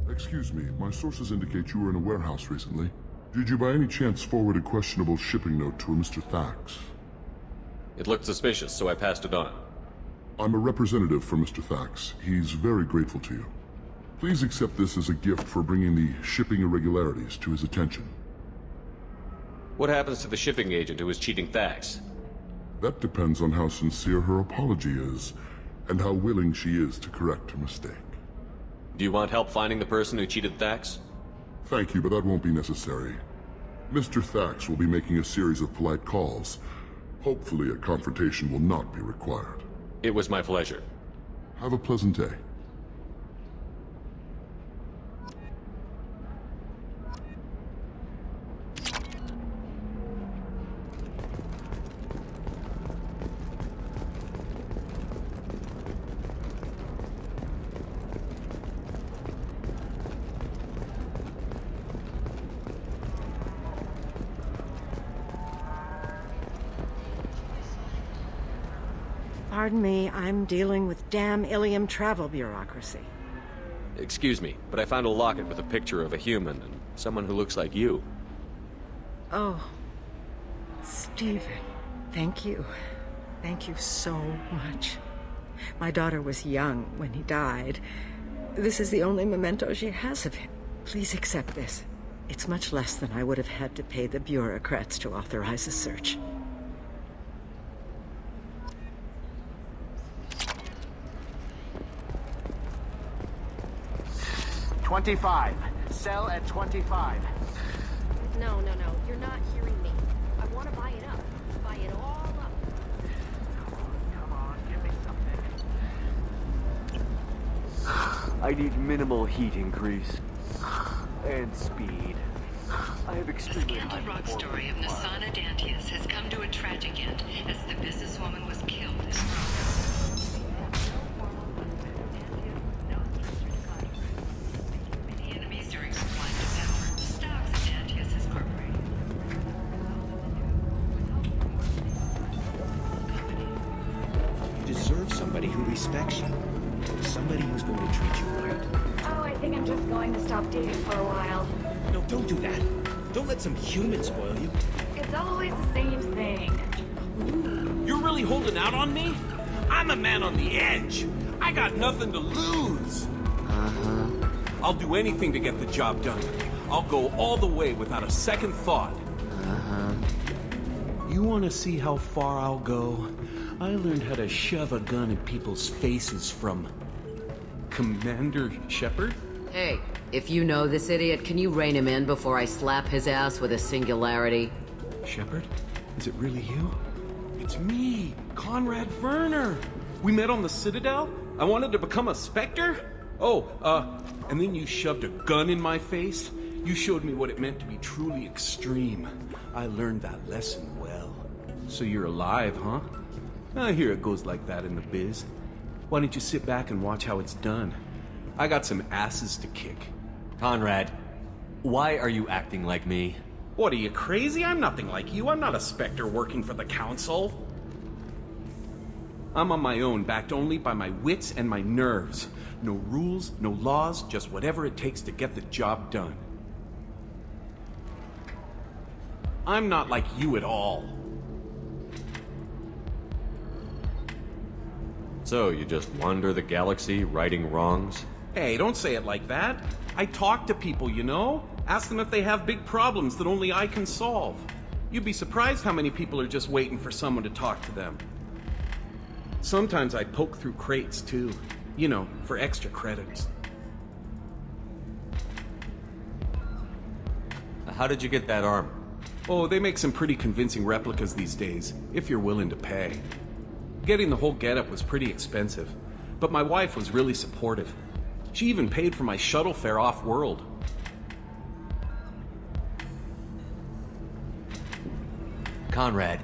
Excuse me, my sources indicate you were in a warehouse recently. Did you by any chance forward a questionable shipping note to a Mr. Thax? It looked suspicious, so I passed it on. I'm a representative for Mr. Thax. He's very grateful to you. Please accept this as a gift for bringing the shipping irregularities to his attention. What happens to the shipping agent who was cheating Thax? That depends on how sincere her apology is, and how willing she is to correct her mistake. Do you want help finding the person who cheated Thax? Thank you, but that won't be necessary. Mr. Thax will be making a series of polite calls. Hopefully a confrontation will not be required. It was my pleasure. Have a pleasant day. Pardon me, I'm dealing with damn Illium travel bureaucracy. Excuse me, but I found a locket with a picture of a human and someone who looks like you. Oh, Stephen, thank you. Thank you so much. My daughter was young when he died. This is the only memento she has of him. Please accept this. It's much less than I would have had to pay the bureaucrats to authorize a search. 25. Sell at 25. No, you're not hearing me. I want to buy it up. Buy it all up. Come on, give me something. I need minimal heat increase. And speed. I have The extremely high scandal rock performance story of requirements. Nasana Dantius has come to a tragic end as the businesswoman was killed in progress. Many enemies during her flight to power. Stocks of Dantius is incorporated. You deserve somebody who respects you. Somebody who's going to treat you right. Oh, I think I'm just going to stop dating for a while. No, don't do that. Don't let some human spoil you. It's always the same thing. You're really holding out on me? I'm a man on the edge. I got nothing to lose. I'll do anything to get the job done. I'll go all the way without a second thought. You want to see how far I'll go? I learned how to shove a gun in people's faces from Commander Shepard? Hey, if you know this idiot, can you rein him in before I slap his ass with a singularity? Shepard? Is it really you? It's me, Conrad Verner. We met on the Citadel. I wanted to become a Spectre. And then you shoved a gun in my face. You showed me what it meant to be truly extreme. I learned that lesson well. So you're alive, huh? I hear it goes like that in the biz. Why don't you sit back and watch how it's done? I got some asses to kick. Conrad, why are you acting like me? What, are you crazy? I'm nothing like you. I'm not a Spectre working for the Council. I'm on my own, backed only by my wits and my nerves. No rules, no laws, just whatever it takes to get the job done. I'm not like you at all. So, you just wander the galaxy, righting wrongs? Hey, don't say it like that. I talk to people, you know? Ask them if they have big problems that only I can solve. You'd be surprised how many people are just waiting for someone to talk to them. Sometimes I poke through crates, too. You know, for extra credits. How did you get that armor? Oh, they make some pretty convincing replicas these days, if you're willing to pay. Getting the whole getup was pretty expensive, but my wife was really supportive. She even paid for my shuttle fare off-world. Conrad,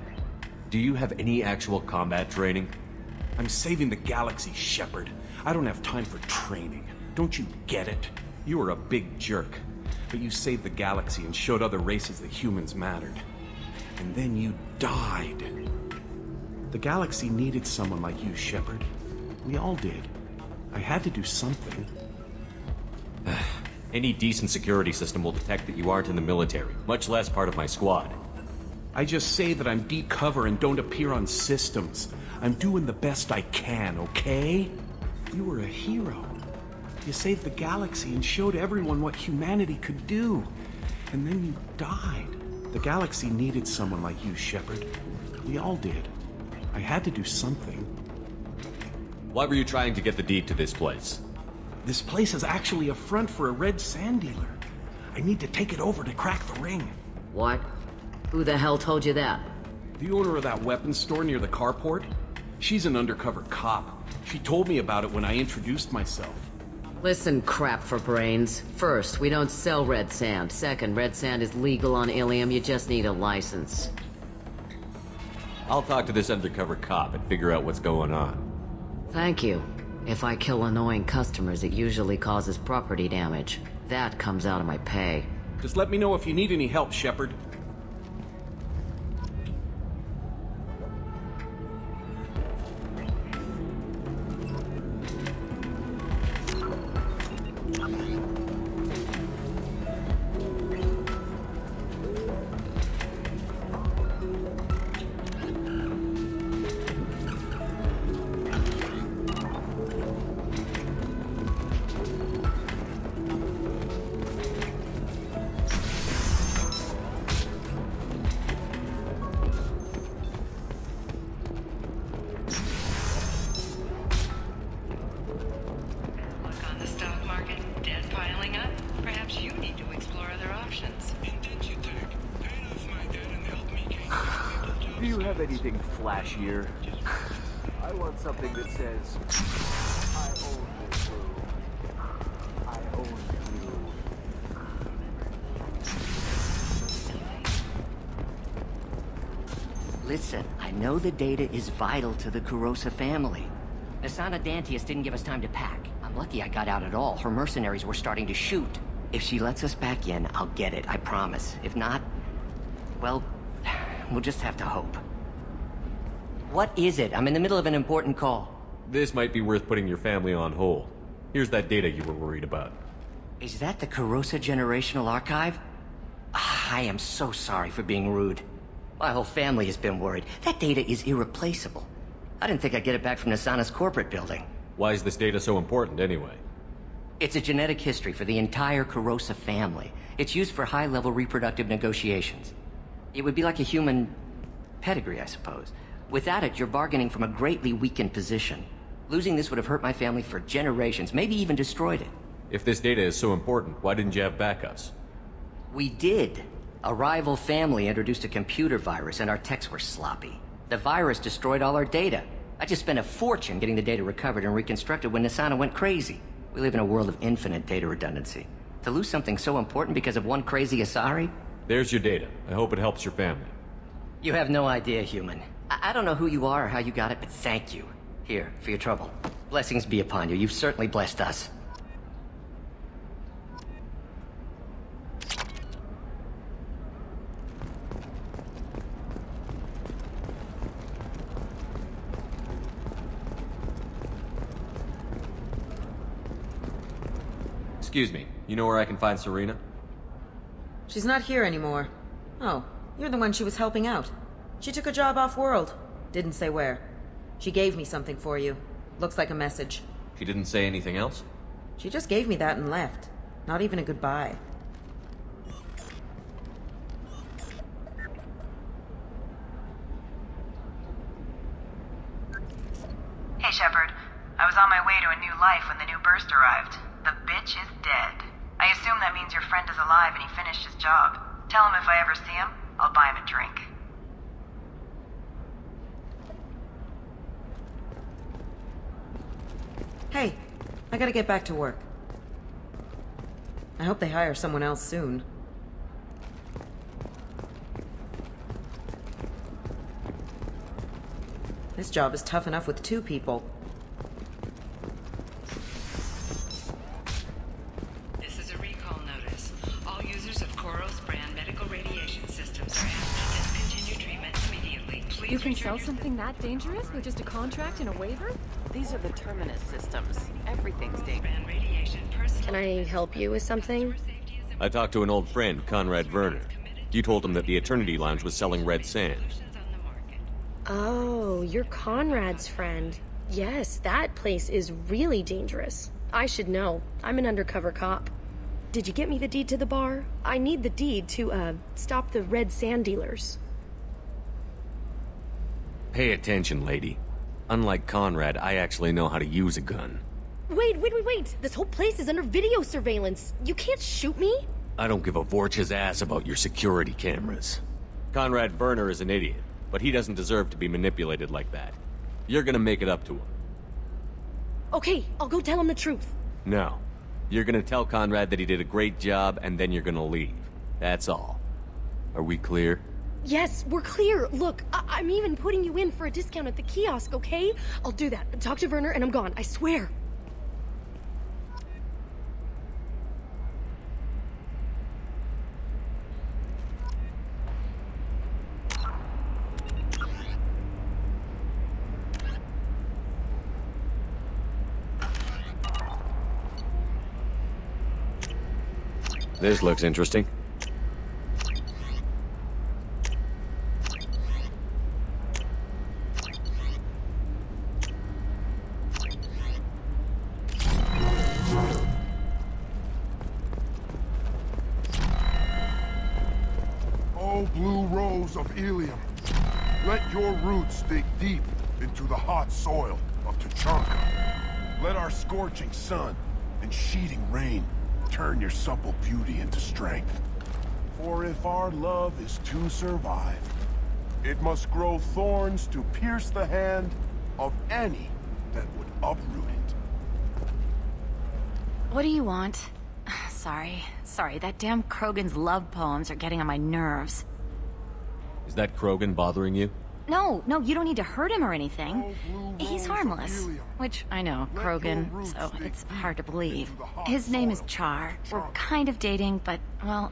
do you have any actual combat training? I'm saving the galaxy, Shepard. I don't have time for training. Don't you get it? You were a big jerk, but you saved the galaxy and showed other races that humans mattered. And then you died. The galaxy needed someone like you, Shepard. We all did. I had to do something. Any decent security system will detect that you aren't in the military, much less part of my squad. I just say that I'm deep cover and don't appear on systems. I'm doing the best I can, okay? You were a hero. You saved the galaxy and showed everyone what humanity could do. And then you died. The galaxy needed someone like you, Shepard. We all did. I had to do something. Why were you trying to get the deed to this place? This place is actually a front for a red sand dealer. I need to take it over to crack the ring. What? Who the hell told you that? The owner of that weapons store near the carport? She's an undercover cop. She told me about it when I introduced myself. Listen, crap for brains. First, we don't sell red sand. Second, red sand is legal on Illium. You just need a license. I'll talk to this undercover cop and figure out what's going on. Thank you. If I kill annoying customers, it usually causes property damage. That comes out of my pay. Just let me know if you need any help, Shepard. Do you have anything flashier? I want something that says, I own this room. I own you. Listen, I know the data is vital to the Kurosa family. Asana Dantius didn't give us time to pack. I'm lucky I got out at all. Her mercenaries were starting to shoot. If she lets us back in, I'll get it, I promise. If not, well, we'll just have to hope. What is it? I'm in the middle of an important call. This might be worth putting your family on hold. Here's that data you were worried about. Is that the Kurosa Generational Archive? I am so sorry for being rude. My whole family has been worried. That data is irreplaceable. I didn't think I'd get it back from Nasana's corporate building. Why is this data so important anyway? It's a genetic history for the entire Kurosa family. It's used for high-level reproductive negotiations. It would be like a human pedigree, I suppose. Without it, you're bargaining from a greatly weakened position. Losing this would have hurt my family for generations, maybe even destroyed it. If this data is so important, why didn't you have backups? We did. A rival family introduced a computer virus and our techs were sloppy. The virus destroyed all our data. I just spent a fortune getting the data recovered and reconstructed when Nasana went crazy. We live in a world of infinite data redundancy. To lose something so important because of one crazy Asari? There's your data. I hope it helps your family. You have no idea, human. I don't know who you are or how you got it, but thank you. Here, for your trouble. Blessings be upon you. You've certainly blessed us. Excuse me, you know where I can find Serena? She's not here anymore. Oh, you're the one she was helping out. She took a job off-world. Didn't say where. She gave me something for you. Looks like a message. She didn't say anything else? She just gave me that and left. Not even a goodbye. Hey, Shepard. I was on my way to a new life when the new burst arrived. The bitch is dead. I assume that means your friend is alive and he finished his job. Tell him if I ever see him, I'll buy him a drink. Hey, I gotta get back to work. I hope they hire someone else soon. This job is tough enough with 2 people. This is a recall notice. All users of Koros brand medical radiation systems are asked to discontinue treatment immediately. Please You can return sell your- something that dangerous with just a contract and a waiver? These are the Terminus systems. Everything's dangerous. Brand radiation personal. Can I help you with something? I talked to an old friend, Conrad Verner. You told him that the Eternity Lounge was selling red sand. Oh, you're Conrad's friend. Yes, that place is really dangerous. I should know. I'm an undercover cop. Did you get me the deed to the bar? I need the deed to, stop the red sand dealers. Pay attention, lady. Unlike Conrad, I actually know how to use a gun. Wait. This whole place is under video surveillance. You can't shoot me? I don't give a Vorch's ass about your security cameras. Conrad Verner is an idiot, but he doesn't deserve to be manipulated like that. You're gonna make it up to him. Okay, I'll go tell him the truth. No. You're gonna tell Conrad that he did a great job, and then you're gonna leave. That's all. Are we clear? Yes, we're clear. Look, I'm even putting you in for a discount at the kiosk, okay? I'll do that. Talk to Verner and I'm gone, I swear. This looks interesting. Oh, blue rose of Illium, let your roots dig deep into the hot soil of Tuchanka. Let our scorching sun and sheeting rain turn your supple beauty into strength. For if our love is to survive, it must grow thorns to pierce the hand of any that would uproot it. What do you want? Sorry, that damn Krogan's love poems are getting on my nerves. Is that Krogan bothering you? No, you don't need to hurt him or anything. He's harmless. Which, I know, Krogan, so it's hard to believe. His name is Char. We're kind of dating, but, well,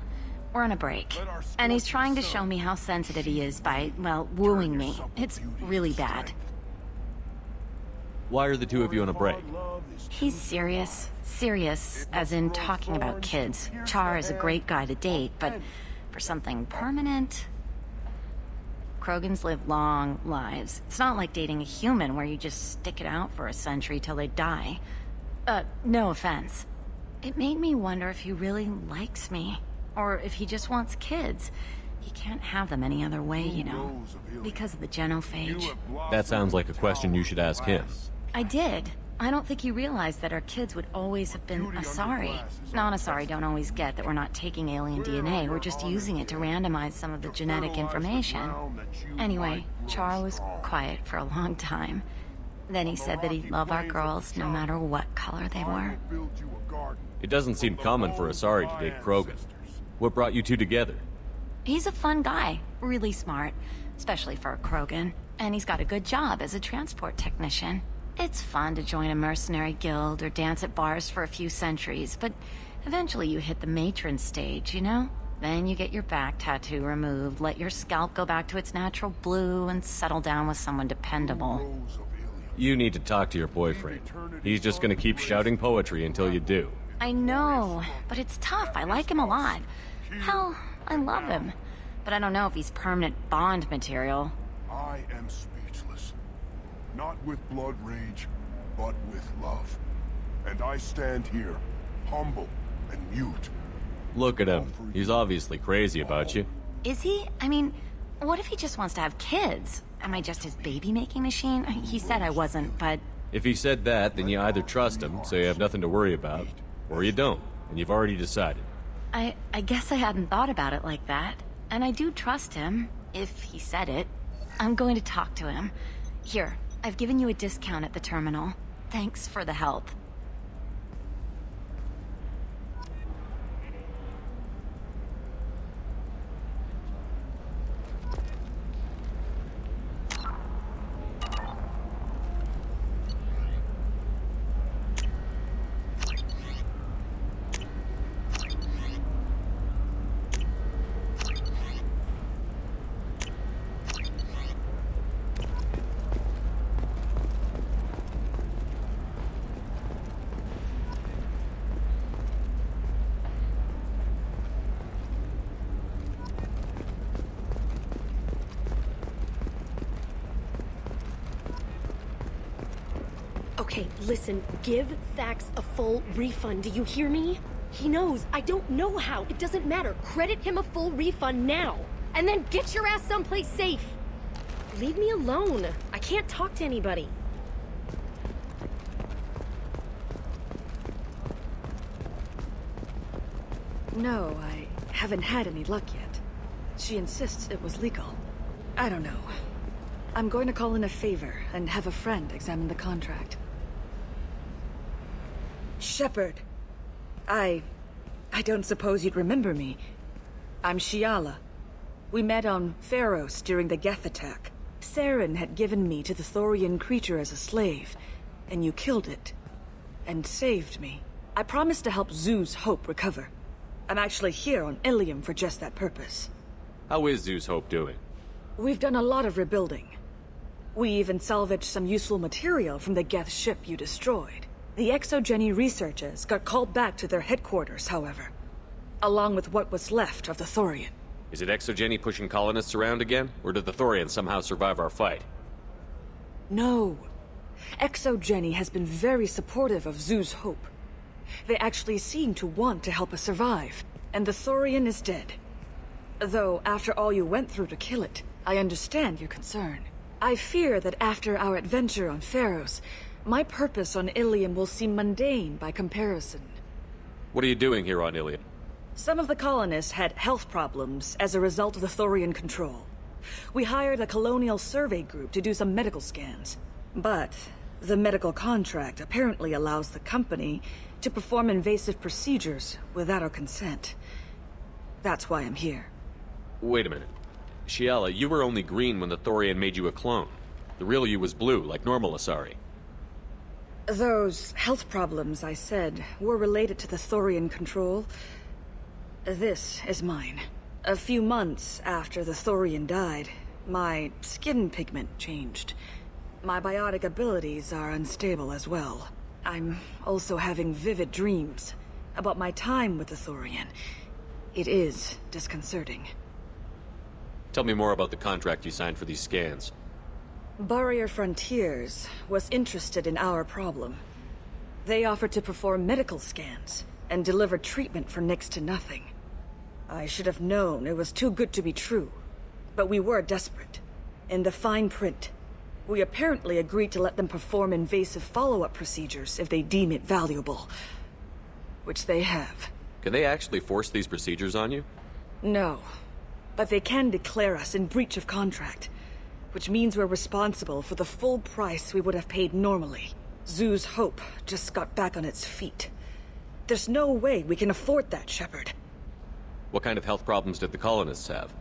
we're on a break. And he's trying to show me how sensitive he is by, well, wooing me. It's really bad. Why are the two of you on a break? He's serious. Serious, as in talking about kids. Char is a great guy to date, but for something permanent... Krogans live long lives. It's not like dating a human where you just stick it out for a century till they die. No offense. It made me wonder if he really likes me. Or if he just wants kids. He can't have them any other way, you know. Because of the genophage. That sounds like a question you should ask him. I did. I don't think he realized that our kids would always have been Asari. Non-Asari don't always get that we're not taking alien DNA, we're just using it to randomize some of the genetic information. Anyway, Char was quiet for a long time. Then he said that he'd love our girls no matter what color they were. It doesn't seem common for Asari to date Krogan. What brought you two together? He's a fun guy, really smart, especially for a Krogan. And he's got a good job as a transport technician. It's fun to join a mercenary guild or dance at bars for a few centuries, but eventually you hit the matron stage, you know? Then you get your back tattoo removed, let your scalp go back to its natural blue, and settle down with someone dependable. You need to talk to your boyfriend. He's just gonna keep shouting poetry until you do. I know, but it's tough. I like him a lot. Hell, I love him. But I don't know if he's permanent Bond material. I am speechless. Not with blood rage, but with love. And I stand here, humble and mute. Look at him. He's obviously crazy about you. Is he? I mean, what if he just wants to have kids? Am I just his baby-making machine? He said I wasn't, but... If he said that, then you either trust him, so you have nothing to worry about, or you don't, and you've already decided. I guess I hadn't thought about it like that. And I do trust him, if he said it. I'm going to talk to him. Here, I've given you a discount at the terminal. Thanks for the help. Okay, listen, give Thax a full refund, do you hear me? He knows, I don't know how, it doesn't matter. Credit him a full refund now, and then get your ass someplace safe. Leave me alone, I can't talk to anybody. No, I haven't had any luck yet. She insists it was legal. I don't know. I'm going to call in a favor and have a friend examine the contract. Shepard. I don't suppose you'd remember me. I'm Shiala. We met on Pharos during the Geth attack. Saren had given me to the Thorian creature as a slave, and you killed it. And saved me. I promised to help Zeus Hope recover. I'm actually here on Illium for just that purpose. How is Zeus Hope doing? We've done a lot of rebuilding. We even salvaged some useful material from the Geth ship you destroyed. The Exogeny researchers got called back to their headquarters, however, along with what was left of the Thorian. Is it Exogeny pushing colonists around again, or did the Thorians somehow survive our fight? No. Exogeny has been very supportive of Zeus Hope. They actually seem to want to help us survive, and the Thorian is dead. Though, after all you went through to kill it, I understand your concern. I fear that after our adventure on Pharos, my purpose on Illium will seem mundane by comparison. What are you doing here on Illium? Some of the colonists had health problems as a result of the Thorian control. We hired a colonial survey group to do some medical scans. But the medical contract apparently allows the company to perform invasive procedures without our consent. That's why I'm here. Wait a minute. Shiala, you were only green when the Thorian made you a clone. The real you was blue, like normal Asari. Those health problems I said were related to the Thorian control. This is mine. A few months after the Thorian died, my skin pigment changed. My biotic abilities are unstable as well. I'm also having vivid dreams about my time with the Thorian. It is disconcerting. Tell me more about the contract you signed for these scans. Baria Frontiers was interested in our problem. They offered to perform medical scans and deliver treatment for next to nothing. I should have known it was too good to be true, but we were desperate. In the fine print, we apparently agreed to let them perform invasive follow-up procedures if they deem it valuable. Which they have. Can they actually force these procedures on you? No, but they can declare us in breach of contract, which means we're responsible for the full price we would have paid normally. Zeus Hope just got back on its feet. There's no way we can afford that, Shepard. What kind of health problems did the colonists have?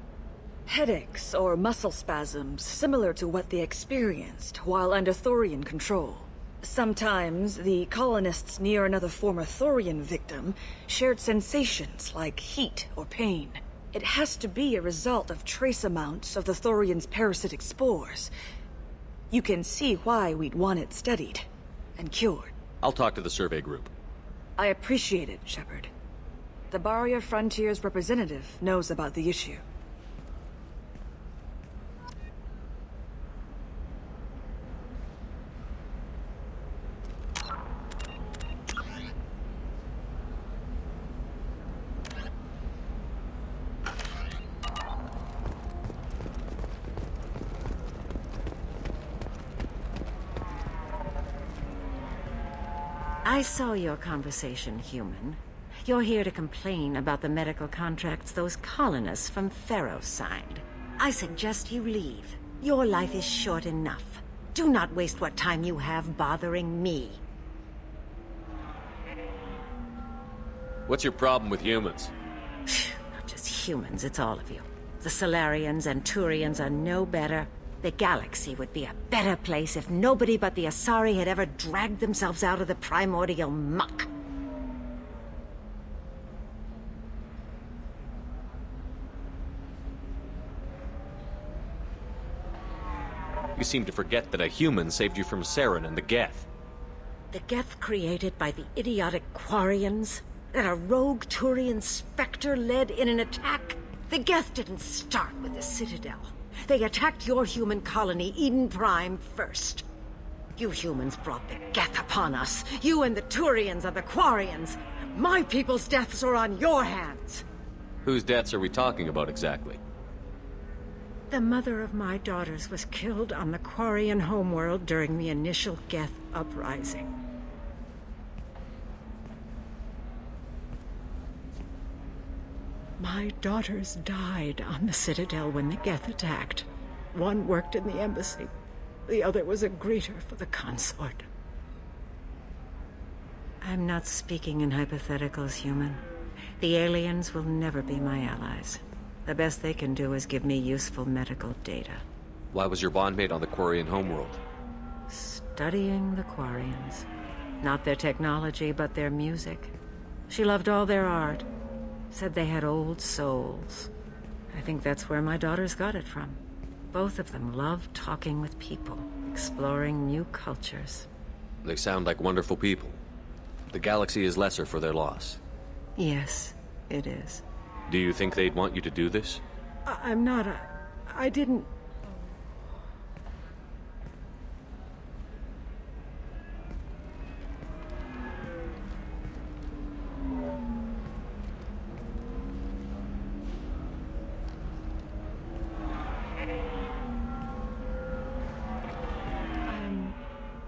Headaches or muscle spasms similar to what they experienced while under Thorian control. Sometimes the colonists near another former Thorian victim shared sensations like heat or pain. It has to be a result of trace amounts of the Thorian's parasitic spores. You can see why we'd want it studied and cured. I'll talk to the survey group. I appreciate it, Shepard. The Baria Frontiers representative knows about the issue. I saw your conversation, human. You're here to complain about the medical contracts those colonists from Pharaoh signed. I suggest you leave. Your life is short enough. Do not waste what time you have bothering me. What's your problem with humans? Not just humans, it's all of you. The Salarians and Turians are no better. The galaxy would be a better place if nobody but the Asari had ever dragged themselves out of the primordial muck. You seem to forget that a human saved you from Saren and the Geth. The Geth created by the idiotic Quarians? That a rogue Turian specter led in an attack? The Geth didn't start with the Citadel. They attacked your human colony, Eden Prime, first. You humans brought the Geth upon us. You and the Turians and the Quarians. My people's deaths are on your hands. Whose deaths are we talking about exactly? The mother of my daughters was killed on the Quarian homeworld during the initial Geth uprising. My daughters died on the Citadel when the Geth attacked. One worked in the embassy. The other was a greeter for the consort. I'm not speaking in hypotheticals, human. The aliens will never be my allies. The best they can do is give me useful medical data. Why was your bondmate on the Quarian homeworld? Studying the Quarians. Not their technology, but their music. She loved all their art. Said they had old souls. I think that's where my daughters got it from. Both of them loved talking with people, exploring new cultures. They sound like wonderful people. The galaxy is lesser for their loss. Yes, it is. Do you think they'd want you to do this? I'm not I didn't...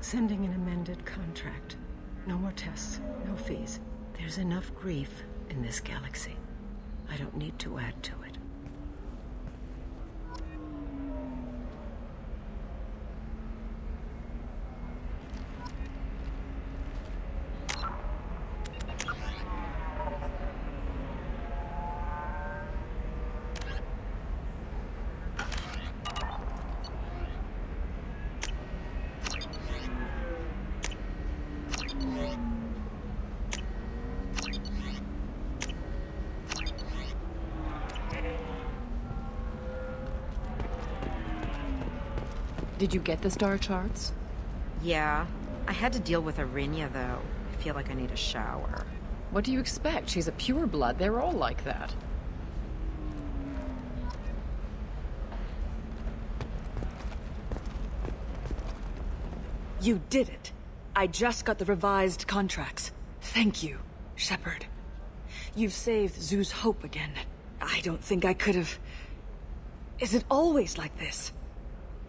Sending an amended contract. No more tests, no fees. There's enough grief in this galaxy. I don't need to add to it. Did you get the star charts? Yeah. I had to deal with Arinya, though. I feel like I need a shower. What do you expect? She's a pureblood. They're all like that. You did it. I just got the revised contracts. Thank you, Shepard. You've saved Zoo's hope again. I don't think I could have... Is it always like this?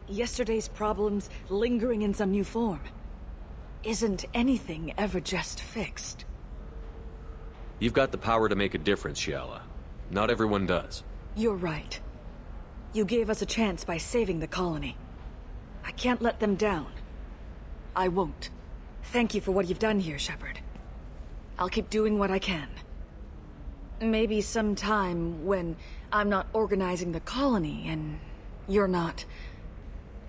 Yesterday's problems lingering in some new form. Isn't anything ever just fixed? You've got the power to make a difference, Shiala. Not everyone does. You're right. You gave us a chance by saving the colony. I can't let them down. I won't. Thank you for what you've done here, Shepard. I'll keep doing what I can. Maybe sometime when I'm not organizing the colony and you're not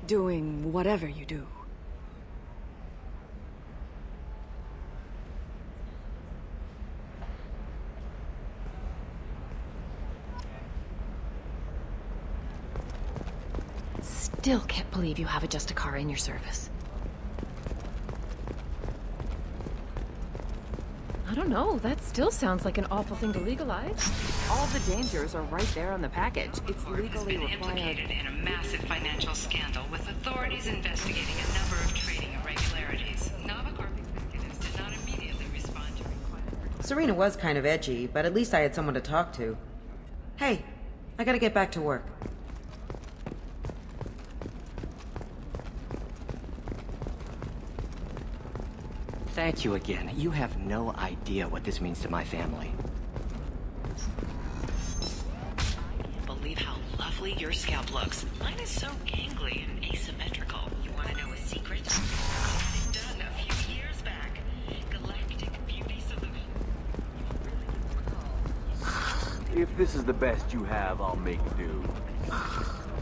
doing whatever you do. Still can't believe you have a Justicar in your service. I don't know. That still sounds like an awful thing to legalize. All the dangers are right there on the package. It's Vanguard has legally been required. implicated in a massive financial scandal, with authorities investigating a number of trading irregularities. Navacorp executives did not immediately respond to requests. Serena was kind of edgy, but at least I had someone to talk to. Hey, I gotta get back to work. Thank you again. You have no idea what this means to my family. Believe how lovely your scalp looks. Mine is so gangly and asymmetrical. You want to know a secret? I had it done a few years back. Galactic Beauty Solution. If this is the best you have, I'll make do.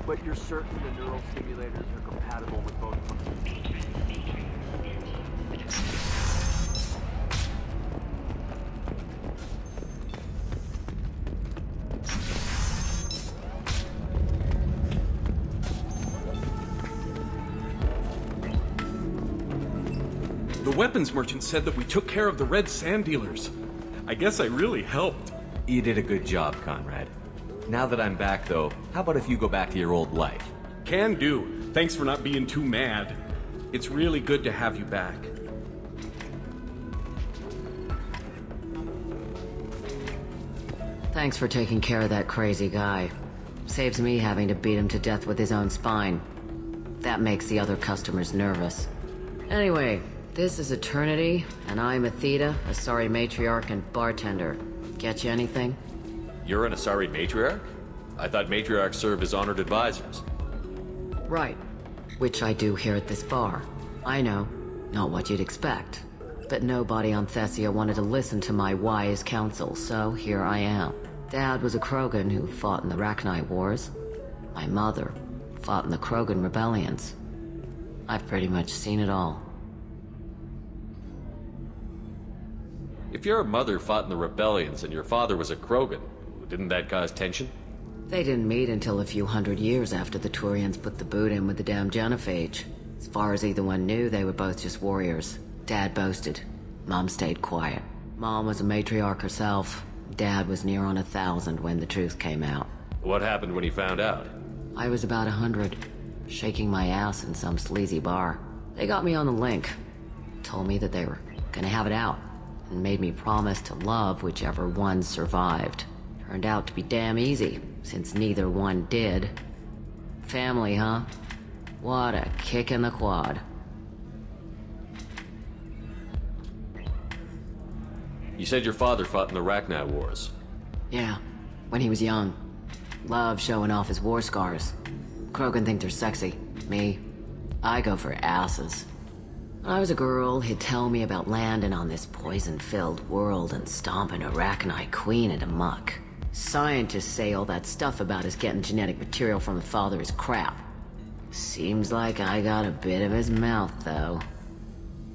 But you're certain the neural stimulators are compatible with both of them? The weapons merchant said that we took care of the red sand dealers. I guess I really helped. You did a good job, Conrad. Now that I'm back, though, how about if you go back to your old life? Can do. Thanks for not being too mad. It's really good to have you back. Thanks for taking care of that crazy guy. Saves me having to beat him to death with his own spine. That makes the other customers nervous. Anyway, this is Eternity, and I'm Athena, a sorry matriarch and bartender. Get you anything? You're an Asari matriarch? I thought matriarchs served as honored advisors. Right. Which I do here at this bar. I know, not what you'd expect. But nobody on Thessia wanted to listen to my wise counsel, so here I am. Dad was a Krogan who fought in the Rachni Wars. My mother fought in the Krogan rebellions. I've pretty much seen it all. If your mother fought in the rebellions and your father was a Krogan, didn't that cause tension? They didn't meet until a few hundred years after the Turians put the boot in with the damn genophage. As far as either one knew, they were both just warriors. Dad boasted. Mom stayed quiet. Mom was a matriarch herself. Dad was near on 1,000 when the truth came out. What happened when he found out? I was about 100, shaking my ass in some sleazy bar. They got me on the link. Told me that they were gonna have it out, and made me promise to love whichever one survived. Turned out to be damn easy, since neither one did. Family, huh? What a kick in the quad. You said your father fought in the Rachni Wars. Yeah, when he was young. Loved showing off his war scars. Krogan think they're sexy. Me, I go for asses. When I was a girl, he'd tell me about landing on this poison-filled world and stomping a Rachni queen into muck. Scientists say all that stuff about us getting genetic material from the father is crap. Seems like I got a bit of his mouth, though.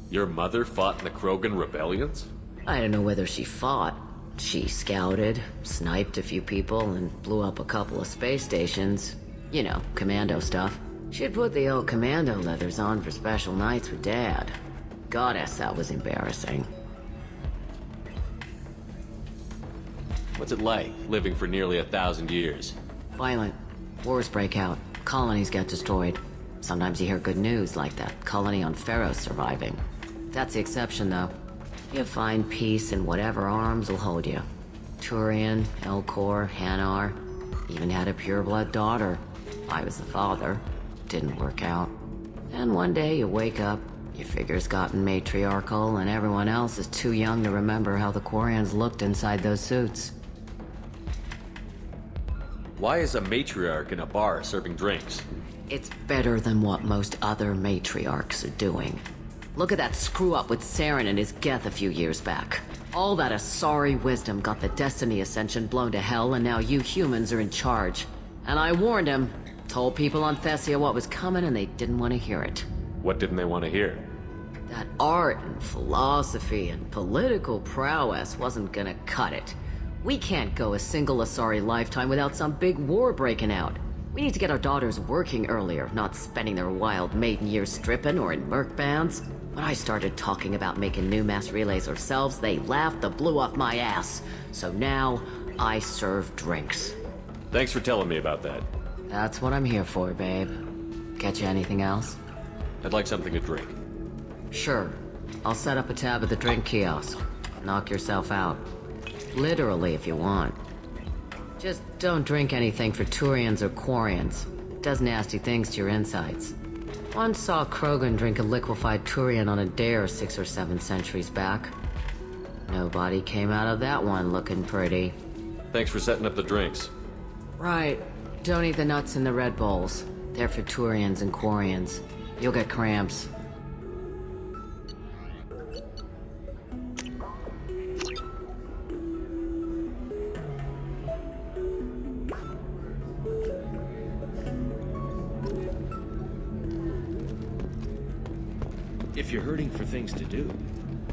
Your mother fought in the Krogan rebellions? I don't know whether she fought. She scouted, sniped a few people, and blew up a couple of space stations. You know, commando stuff. She'd put the old commando leathers on for special nights with Dad. Goddess, that was embarrassing. What's it like, living for nearly 1,000 years? Violent. Wars break out. Colonies get destroyed. Sometimes you hear good news, like that colony on Pharaoh surviving. That's the exception, though. You find peace in whatever arms will hold you. Turian, Elcor, Hanar. Even had a pureblood daughter. I was the father. Didn't work out. And one day you wake up, your figure's gotten matriarchal, and everyone else is too young to remember how the Quarians looked inside those suits. Why is a matriarch in a bar serving drinks? It's better than what most other matriarchs are doing. Look at that screw-up with Saren and his Geth a few years back. All that Asari wisdom got the Destiny Ascension blown to hell, and now you humans are in charge. And I warned him. Told people on Thessia what was coming, and they didn't want to hear it. What didn't they want to hear? That art and philosophy and political prowess wasn't gonna cut it. We can't go a single Asari lifetime without some big war breaking out. We need to get our daughters working earlier, not spending their wild maiden years stripping or in merc bands. When I started talking about making new mass relays ourselves, they laughed the blue off my ass. So now, I serve drinks. Thanks for telling me about that. That's what I'm here for, babe. Get you anything else? I'd like something to drink. Sure. I'll set up a tab at the drink kiosk. Knock yourself out. Literally, if you want. Just don't drink anything for Turians or Quarians. It does nasty things to your insides. Once saw Krogan drink a liquefied Turian on a dare 6 or 7 centuries back. Nobody came out of that one looking pretty. Thanks for setting up the drinks. Right. Don't eat the nuts in the Red Bowls. They're for Turians and Quarians. You'll get cramps. If you're hurting for things to do,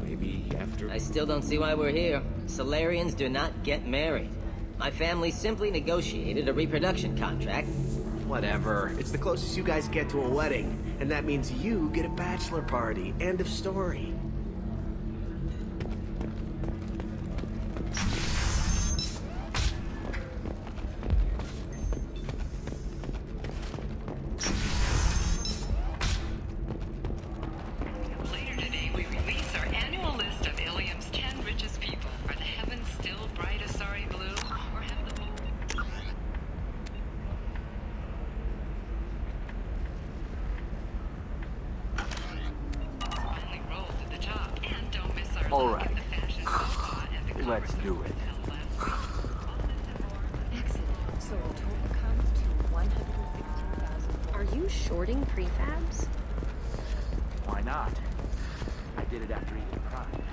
maybe after... I still don't see why we're here. Salarians do not get married. My family simply negotiated a reproduction contract. Whatever. It's the closest you guys get to a wedding. And that means you get a bachelor party. End of story. Later today, we release our annual list of Illium's 10 richest people. Are the heavens still bright as sorry blue? Or have the finally rolled to the top? And don't miss our All look right. at the fashion faux at the Let's do it. Excellent. So the total comes to 116,000. Are you shorting prefabs? Why not? I did it after eating Prime.